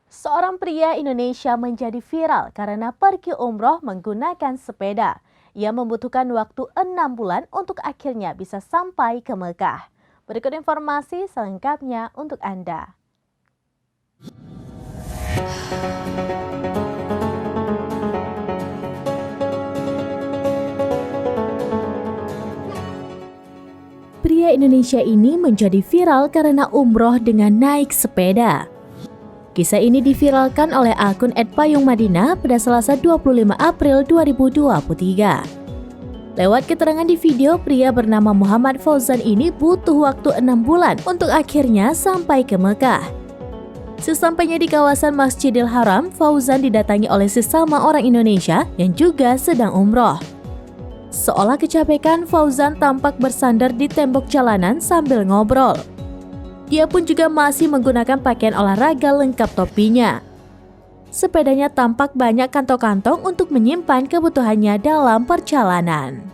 Seorang pria Indonesia menjadi viral karena pergi umroh menggunakan sepeda. Ia membutuhkan waktu 6 bulan untuk akhirnya bisa sampai ke Mekah. Berikut informasi selengkapnya untuk Anda. Pria Indonesia ini menjadi viral karena umroh dengan naik sepeda. Kisah ini diviralkan oleh akun @payungmadinah pada Selasa 25 April 2023. Lewat keterangan di video, pria bernama Muhammad Fauzan ini butuh waktu 6 bulan untuk akhirnya sampai ke Mekah. Sesampainya di kawasan Masjidil Haram, Fauzan didatangi oleh sesama orang Indonesia yang juga sedang umroh. Seolah kecapekan, Fauzan tampak bersandar di tembok jalanan sambil ngobrol. Dia pun juga masih menggunakan pakaian olahraga lengkap topinya. Sepedanya tampak banyak kantong-kantong untuk menyimpan kebutuhannya dalam perjalanan.